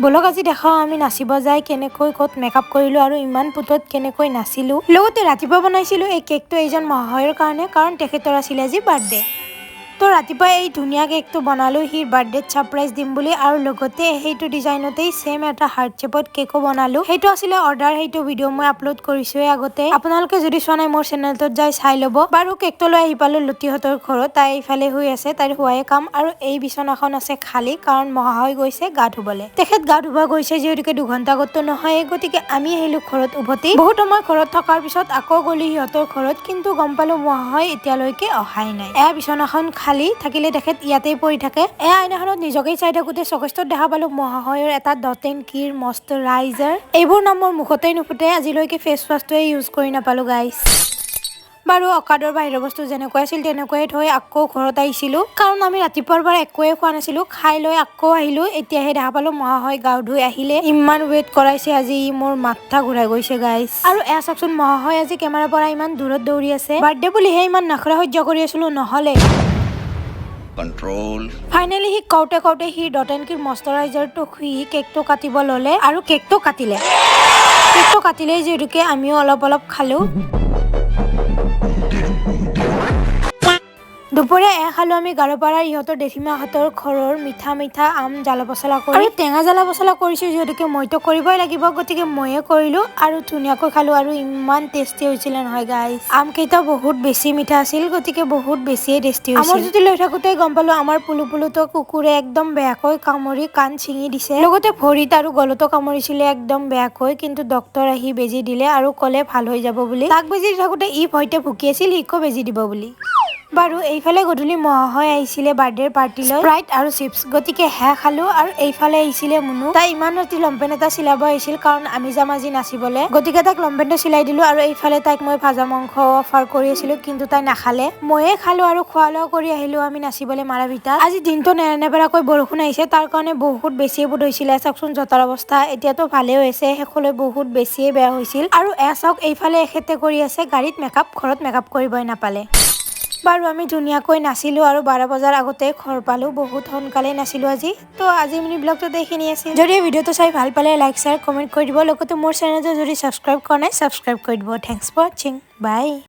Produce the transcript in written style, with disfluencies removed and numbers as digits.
বলক আজি দেখাও আমি নাচিব যাই কেনেকৈ ক'ত মেকআপ কৰিলো আৰু ইমান পুতত কেনেকৈ নাচিলো। লগতে ৰাতিপুৱা বনাইছিলো এই কেকটো এইজন মহাশয়ৰ কাৰণে, কাৰণ তেখেতৰ আছিল আজি বাৰ্থডে। তো ৰাতিপুৱা এই ধুনীয়া কেকটো বনালো হিৰ বাৰ্থডেত ছাৰপ্ৰাইজ দিম বুলি, আৰু লগতে সেইটো ডিজাইনতেই সেম এটা হাৰ্ট শেপত কেকো বনালো। সেইটো আছিলে অৰ্ডাৰ, সেইটো ভিডিঅ' মই আপলোড কৰিছোৱে আগতে। আপোনালোকে যদি চোৱা নাই মোৰ চেনেলটোত যাই চাই ল'ব। বাৰু কেকটো লৈ আহি পালো লতিহঁতৰ ঘৰত। তাই এইফালে শুই আছে, তাইৰ শুৱাই কাম। আৰু এই বিচনাখন আছে খালী, কাৰণ মহাশয় গৈছে গা ধুবলৈ। তেখেত গা ধুব গৈছে যিহেতুকে 2 ঘণ্টা আগতো নহয়, গতিকে আমি আহিলো ঘৰত উভতি। বহুত সময় ঘৰত থকাৰ পিছত আকৌ গলি সিহঁতৰ ঘৰত, কিন্তু গম পালো মহাশয় এতিয়ালৈকে অহাই নাই। বিচনাখন খালী থাকিলে তেখেত ইয়াতেই পৰি থাকে। আইনাখনত নিজকেই চাই থাকোতে চকেষ্টত দেখা পালো মহাশয়ৰ এটা ডট এণ্ড কিৰ মইশ্চাৰাইজাৰ। এইবোৰ নাম মোৰ মুখতেই নুফুটে, আজিলৈকে ফেচ ৱাছটোৱে ইউজ কৰি নাপালো গাইজ। বাৰু অকাদৰ বাহিৰৰ বস্তু যেনেকৈ আছিল তেনেকৈয়ে থৈ আকৌ ঘৰত আহিছিলো, কাৰণ আমি ৰাতিপুৱাৰ পৰা একোৱে খোৱা নাছিলো। খাই লৈ আকৌ আহিলো, এতিয়াহে দেখা পালো মহাশয় গা ধুই আহিলে। ইমান ৱেইট কৰাইছে আজি, মোৰ মাথা ঘূৰাই গৈছে গাইজ। আৰু চাওকচোন মহাশয় আজি কেমেৰাৰ পৰা ইমান দূৰত দৌৰি আছে। বাৰ্থডে বুলিহে ইমান নাখৰা সহ্য কৰি আছিলো, নহলে কন্ট্ৰোল। ফাইনেলি সি কওঁতে সি ডট এণ্ড কিৰ মইশ্চাৰাইজাৰটো সি কেকটো কাটিব ললে আৰু কেকটো কাটিলেই যিহেতুকে আমিও অলপ খালো। দুপৰীয়া খালো আমি গাৰোপাৰা ইহঁতৰ দেশীমাহঁতৰ ঘৰৰ মিঠা আম জ্বালা পচলা কৰি। আৰু টেঙা জ্বালা পচলা কৰিছো যিহেতুকে মইতো কৰিবই লাগিব, গতিকে ময়ে কৰিলো আৰু ধুনীয়াকৈ খালো। আৰু ইমান টেষ্টি হৈছিলে নহয় গাইজ। আম কেইটা বহুত বেছি মিঠা আছিল, গতিকে বহুত বেছিয়ে টেষ্টি হৈছিল। আমৰ জুতি লৈ থাকোতে গম পালো আমাৰ পুলুটো কুকুৰে একদম বেয়াকৈ কামুৰি কাণ ছিঙি দিছে। লগতে ভৰিত আৰু গলতো কামুৰিছিলে একদম বেয়াকৈ, কিন্তু ডক্তৰ আহি বেজি দিলে আৰু ক'লে ভাল হৈ যাব বুলি। তাক বেজি দি থাকোতে ই ভয়তে ভুকি আছিল, সিকো বেজি দিব বুলি। বাৰু এইফালে গধূলি মহাশয় আহিছিলে বাৰ্থডেৰ পাৰ্টি লৈ, স্প্ৰাইট আৰু চিপছ, গতিকে খালো। আৰু এইফালে আহিছিলে মুনু, তাই ইমান ৰাতি লমপেন এটা চিলাব আহিছিল, কাৰণ আমি যাম আজি নাচিবলে, গতিকে তাইক লমপেনটো চিলাই দিলো। আৰু এইফালে তাইক মই ভাজা মাংস অফাৰ কৰি আছিলো, কিন্তু তাই নাখালে। ময়ে খালো আৰু খোৱা লোৱা কৰি আহিলো আমি নাচিবলে মাৰাভিতাত। আজি দিনটো নেৰানেপেৰাকৈ বৰষুণ আহিছে, তাৰ কাৰণে বহুত বেছিয়ে বুধ হৈছিলে। চাওকচোন জোতাৰ অৱস্থা, এতিয়াতো ভালে হৈছে, শেষলৈ বহুত বেছিয়ে বেয়া হৈছিল। আৰু চাওক এইফালে এখেতে কৰি আছে গাড়ীত মেকআপ, ঘৰত মেকআপ কৰিবই নাপালে। বাৰু আমি ধুনীয়াকৈ নাচিলো আৰু 12 বজাৰ আগতে ঘৰ পালো। বহুত সোনকালে নাচিলো আজি। তো আজি মিনি ব্লগটোত এইখিনি আছিল। যদি ভিডিঅ'টো চাই ভাল পালে লাইক শ্বেয়াৰ কমেণ্ট কৰি দিব। লগতে মোৰ চেনেলটো যদি ছাবস্ক্ৰাইব কৰা নাই ছাবস্ক্ৰাইব কৰি দিব। থেংকছ ফৰ ৱাচিং, বাই।